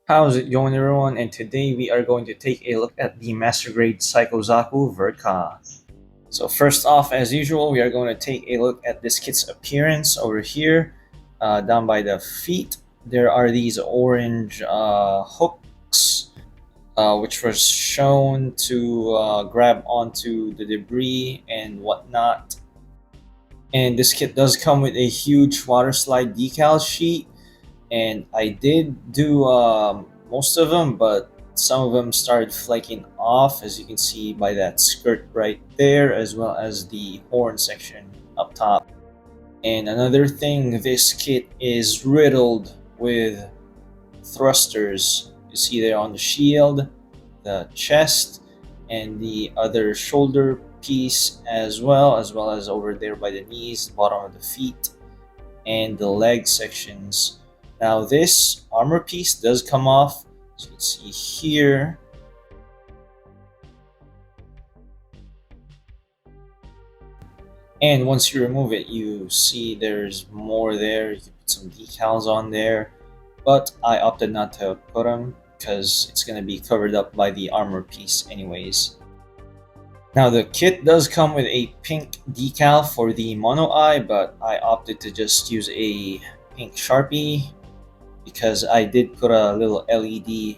How's it going, everyone? And today we are going to take a look at the Master Grade Psycho Zaku Verka. So first off, as usual, we are going to take a look at this kit's appearance over here, down by the feet. There are these orange hooks, which was shown to grab onto the debris and whatnot. And this kit does come with a huge water slide decal sheet, and I did do most of them, but some of them started flaking off, as you can see by that skirt right there, as well as the horn section up top. And another thing, this kit is riddled with thrusters. You see there on the shield, the chest, and the other shoulder piece as well as over there by the knees, bottom of the feet, and the leg sections. Now this armor piece does come off, as you can see here. And once you remove it, you see there's more there. You can put some decals on there, but I opted not to put them because it's going to be covered up by the armor piece anyways. Now the kit does come with a pink decal for the mono eye, but I opted to just use a pink Sharpie because I did put a little LED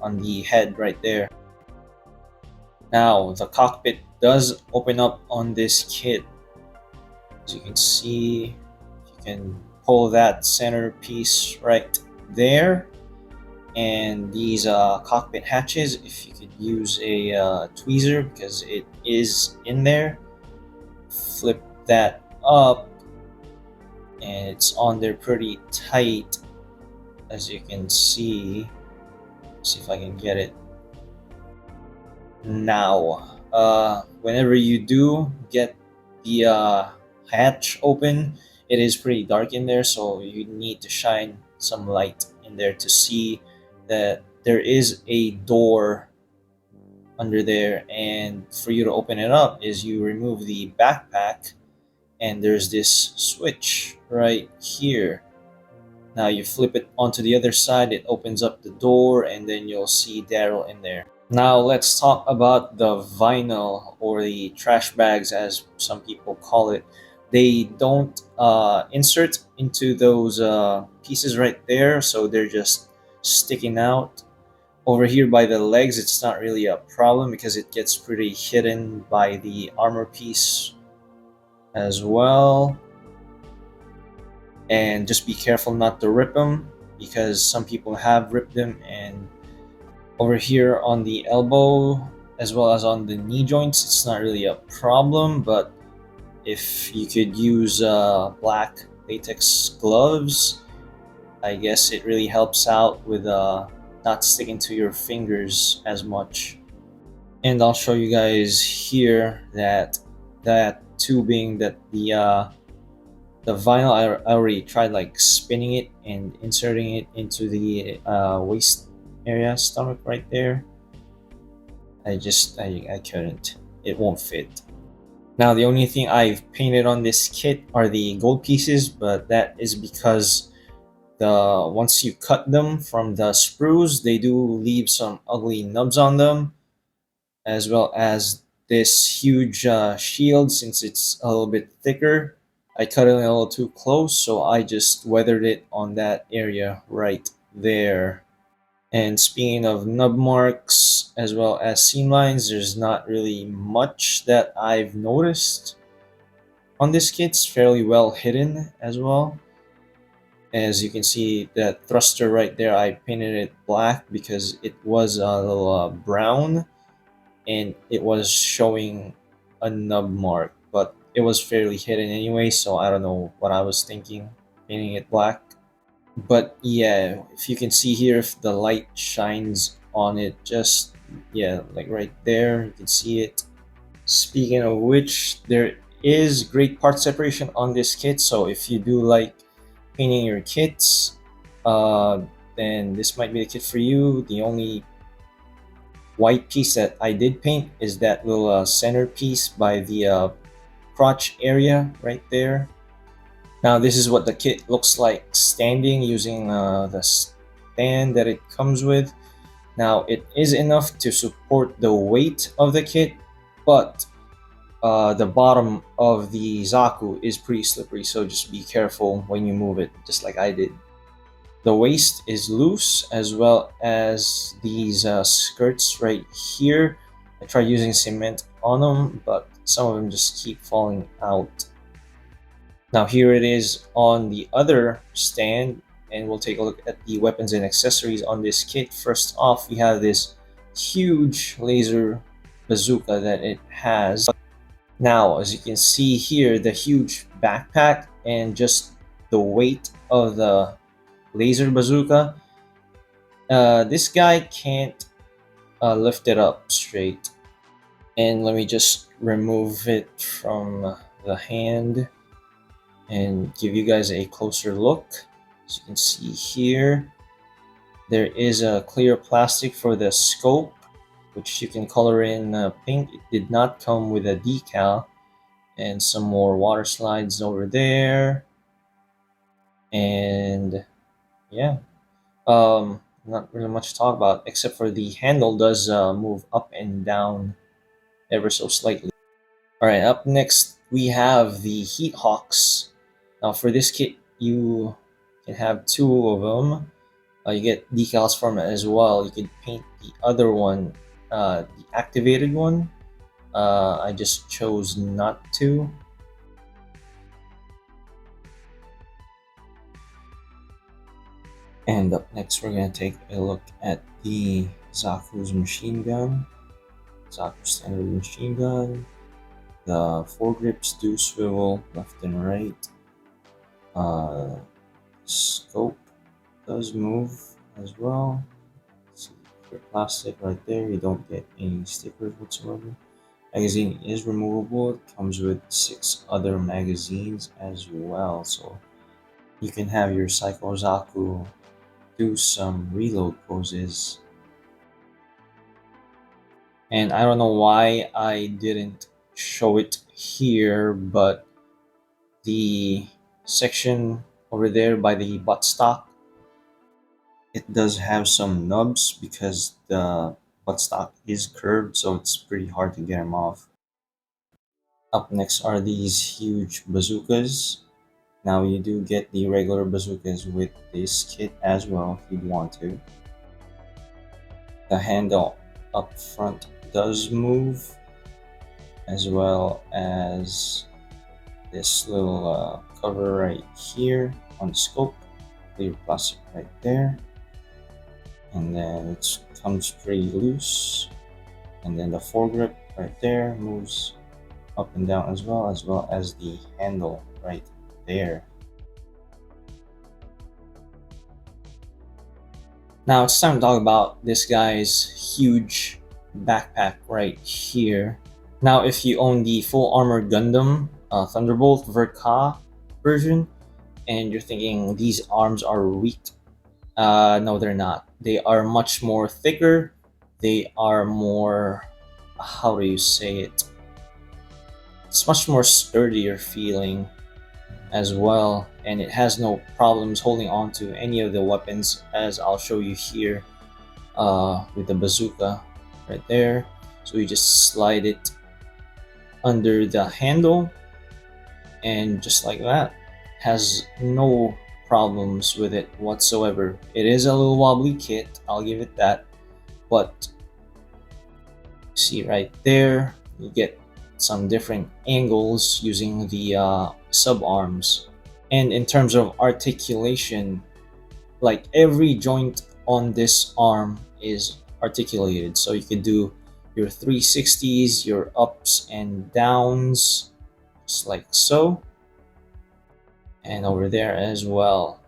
on the head right there. Now the cockpit does open up on this kit. As you can see, you can pull that center piece right there, and these cockpit hatches, if you could use a tweezer because it is in there, flip that up and it's on there pretty tight, as you can see. See if I can get it now. Whenever you do get the hatch open, it is pretty dark in there, so you need to shine some light in there to see that there is a door under there. And for you to open it up is you remove the backpack, and there's this switch right here. Now you flip it onto the other side, it opens up the door, and then you'll see Daryl in there. Now let's talk about the vinyl, or the trash bags as some people call it. They don't insert into those pieces right there, so they're just sticking out. Over here by the legs, it's not really a problem because it gets pretty hidden by the armor piece as well. And just be careful not to rip them, because some people have ripped them. And over here on the elbow as well as on the knee joints, it's not really a problem, but if you could use black latex gloves, I guess it really helps out with not sticking to your fingers as much. And I'll show you guys here that tubing, that the vinyl, I already tried like spinning it and inserting it into the waist area, stomach right there. I couldn't. It won't fit. Now the only thing I've painted on this kit are the gold pieces, but that is because once you cut them from the sprues, they do leave some ugly nubs on them, as well as this huge shield. Since it's a little bit thicker, I cut it a little too close, so I just weathered it on that area right there. And speaking of nub marks as well as seam lines, there's not really much that I've noticed on this kit. It's fairly well hidden as well. As you can see, that thruster right there, I painted it black because it was a little brown, and it was showing a nub mark, but it was fairly hidden anyway, so I don't know what I was thinking painting it black. But yeah, if you can see here, if the light shines on it, just yeah, like right there, you can see it. Speaking of which, there is great part separation on this kit, so if you do like painting your kits, then this might be the kit for you. The only white piece that I did paint is that little center piece by the crotch area right there. Now this is what the kit looks like standing using the stand that it comes with. Now it is enough to support the weight of the kit, but the bottom of the Zaku is pretty slippery, so just be careful when you move it, just like I did. The waist is loose, as well as these skirts right here. I tried using cement on them, but some of them just keep falling out. Now here it is on the other stand, and we'll take a look at the weapons and accessories on this kit. First off, we have this huge laser bazooka that it has. Now, as you can see here, the huge backpack and just the weight of the laser bazooka, this guy can't lift it up straight. And let me just remove it from the hand and give you guys a closer look. As you can see here, there is a clear plastic for the scope, which you can color in pink. It did not come with a decal. And some more water slides over there. And yeah, not really much to talk about, except for the handle does move up and down ever so slightly. Alright, up next we have the Heat Hawks. Now for this kit, you can have two of them. You get decals from it as well. You can paint the other one, the activated one. I just chose not to. And up next, we're going to take a look at the Zaku's machine gun. Zaku standard machine gun. The foregrips do swivel left and right. Scope does move as well. See, for plastic right there, you don't get any stickers whatsoever. Magazine is removable. It comes with 6 other magazines as well, so you can have your Psycho Zaku do some reload poses. And I don't know why I didn't show it here, but the section over there by the buttstock, it does have some nubs because the buttstock is curved, so it's pretty hard to get them off. Up next are these huge bazookas. Now you do get the regular bazookas with this kit as well if you'd want to. The handle up front does move, as well as this little cover right here on the scope, clear plastic right there, and then it comes pretty loose, and then the foregrip right there moves up and down as well as the handle right there. Now it's time to talk about this guy's huge backpack right here. Now if you own the full armored Gundam Thunderbolt Verka version and you're thinking these arms are weak, no they're not. They are much more thicker. They are more, how do you say it? It's much more sturdier feeling as well, and it has no problems holding on to any of the weapons, as I'll show you here with the bazooka right there. So you just slide it under the handle, and just like that, has no problems with it whatsoever. It is a little wobbly kit, I'll give it that, but see right there, you get some different angles using the sub arms. And in terms of articulation, like every joint on this arm is articulated, so you can do your 360s, your ups and downs, just like so, and over there as well.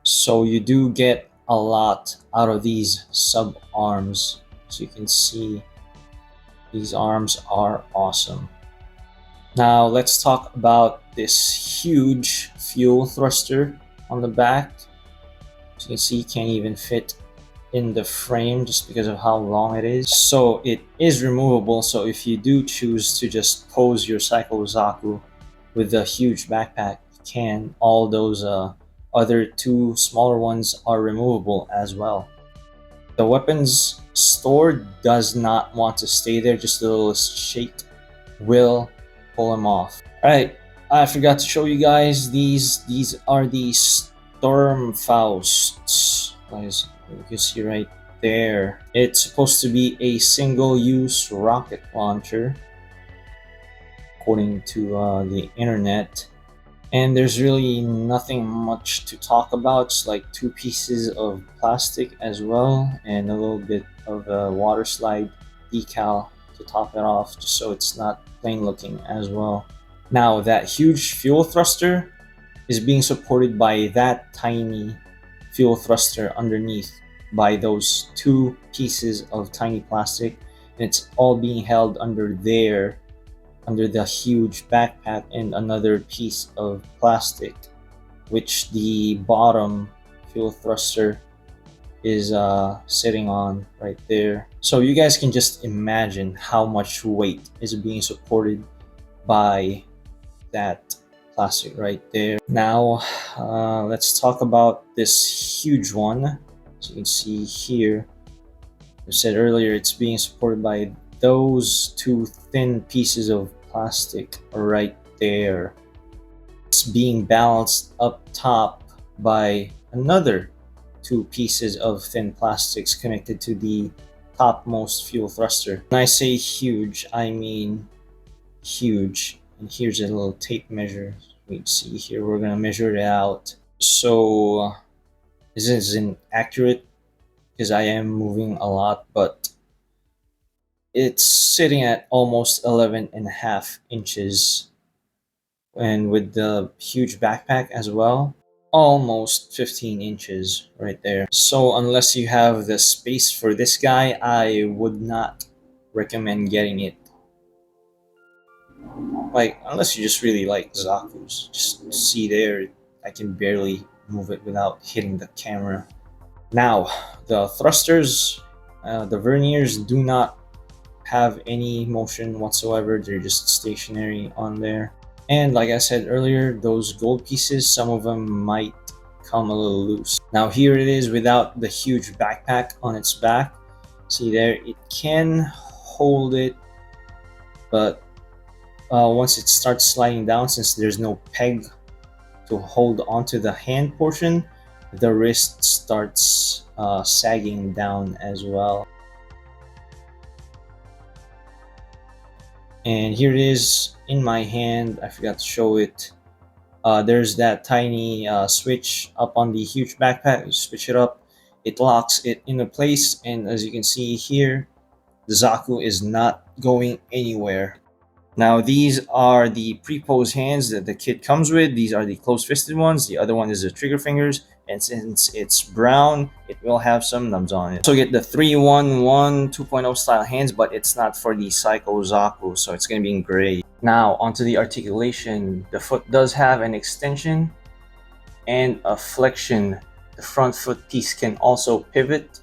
So you do get a lot out of these sub arms. So you can see these arms are awesome. Now let's talk about this huge fuel thruster on the back. So you can see it can't even fit in the frame just because of how long it is. So it is removable, so if you do choose to just pose your Psycho Zaku with the huge backpack, you can. All those other two smaller ones are removable as well. The weapons store does not want to stay there, just a little shake will pull them off. Alright, I forgot to show you guys these are the Stormfausts, guys. You can see right there. It's supposed to be a single-use rocket launcher, according to the internet. And there's really nothing much to talk about. It's like two pieces of plastic as well, and a little bit of a water slide decal to top it off, just so it's not plain looking as well. Now, that huge fuel thruster is being supported by that tiny fuel thruster underneath by those two pieces of tiny plastic, and it's all being held under there, under the huge backpack and another piece of plastic, which the bottom fuel thruster is sitting on right there. So you guys can just imagine how much weight is being supported by that plastic right there. Now let's talk about this huge one. So you can see here, I said earlier, it's being supported by those two thin pieces of plastic right there. It's being balanced up top by another two pieces of thin plastics connected to the topmost fuel thruster. When I say huge, I mean huge. And here's a little tape measure. We can see here, we're gonna measure it out. So this isn't accurate because I am moving a lot, but it's sitting at almost 11.5 inches, and with the huge backpack as well, almost 15 inches right there. So unless you have the space for this guy, I would not recommend getting it. Like, unless you just really like Zaku's. Just see there, I can barely move it without hitting the camera. Now, the thrusters, the verniers do not have any motion whatsoever. They're just stationary on there. And like I said earlier, those gold pieces, some of them might come a little loose. Now here it is without the huge backpack on its back. See there, it can hold it, but once it starts sliding down, since there's no peg to hold onto the hand portion, the wrist starts sagging down as well. And here it is in my hand. I forgot to show it. There's that tiny switch up on the huge backpack. You switch it up, it locks it into place, and as you can see here, the Zaku is not going anywhere. Now these are the pre-posed hands that the kit comes with. These are the close-fisted ones. The other one is the trigger fingers, and since it's brown, it will have some nubs on it. So get the 311 2.0 style hands, but it's not for the Psycho Zaku, so it's going to be in gray. Now onto the articulation. The foot does have an extension and a flexion. The front foot piece can also pivot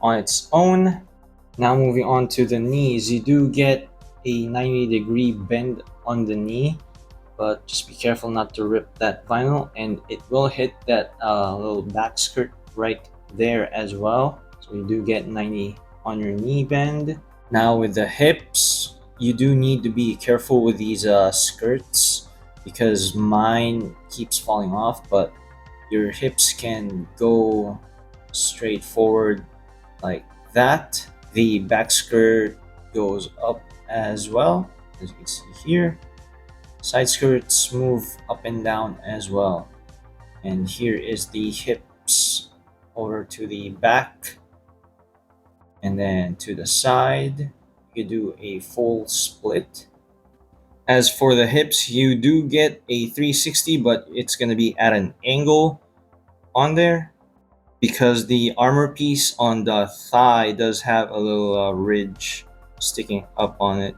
on its own. Now moving on to the knees, you do get a 90-degree bend on the knee, but just be careful not to rip that vinyl, and it will hit that little back skirt right there as well. So you do get 90 on your knee bend. Now with the hips, you do need to be careful with these skirts, because mine keeps falling off, but your hips can go straight forward like that. The back skirt goes up as well, as you can see here. Side skirts move up and down as well. And here is the hips over to the back, and then to the side. You do a full split. As for the hips, you do get a 360, but it's going to be at an angle on there, because the armor piece on the thigh does have a little ridge sticking up on it.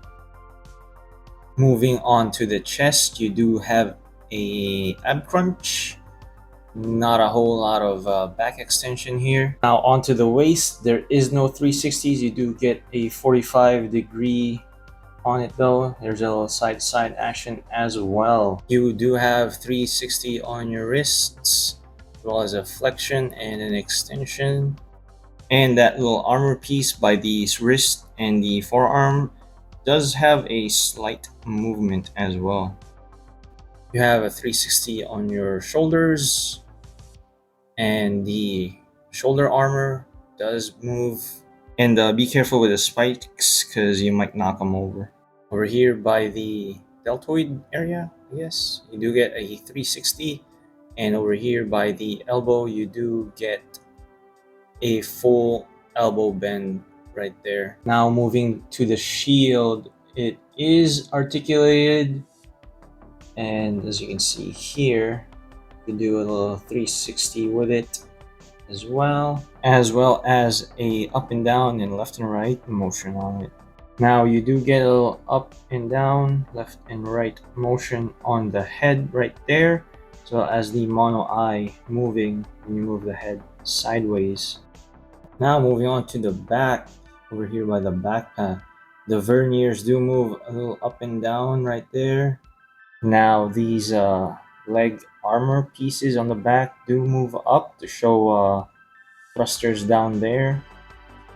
Moving on to the chest, you do have a ab crunch, not a whole lot of back extension here. Now onto the waist, there is no 360s. You do get a 45-degree on it though. There's a little side to side action as well. You do have 360 on your wrists, as well as a flexion and an extension. And that little armor piece by the wrist and the forearm does have a slight movement as well. You have a 360 on your shoulders, and the shoulder armor does move. And be careful with the spikes because you might knock them over. Over here by the deltoid area, yes, you do get a 360. And over here by the elbow, you do get a full elbow bend right there. Now moving to the shield, it is articulated, and as you can see here, you do a little 360 with it as well as a up and down and left and right motion on it. Now you do get a little up and down, left and right motion on the head right there, as well as the mono eye moving when you move the head sideways. Now moving on to the back, over here by the backpack, the verniers do move a little up and down right there. Now these leg armor pieces on the back do move up to show thrusters down there.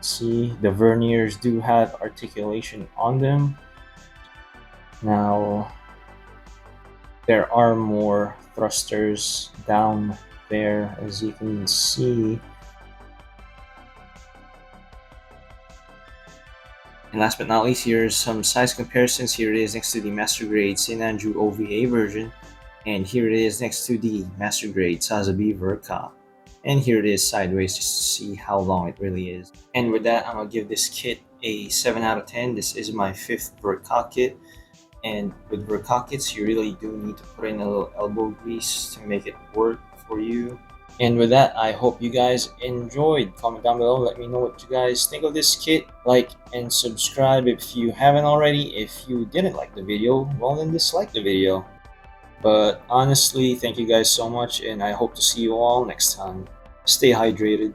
See, the verniers do have articulation on them. Now there are more thrusters down there, as you can see. And last but not least, here's some size comparisons. Here it is next to the Master Grade St. Andrew OVA version, and here it is next to the Master Grade Sazabi Verka. And here it is sideways just to see how long it really is. And with that, I'm gonna give this kit a 7 out of 10. This is my 5th Verka kit, and with Verka kits, you really do need to put in a little elbow grease to make it work for you. And with that, I hope you guys enjoyed. Comment down below, let me know what you guys think of this kit. Like and subscribe if you haven't already. If you didn't like the video, well then dislike the video. But honestly, thank you guys so much, and I hope to see you all next time. Stay hydrated.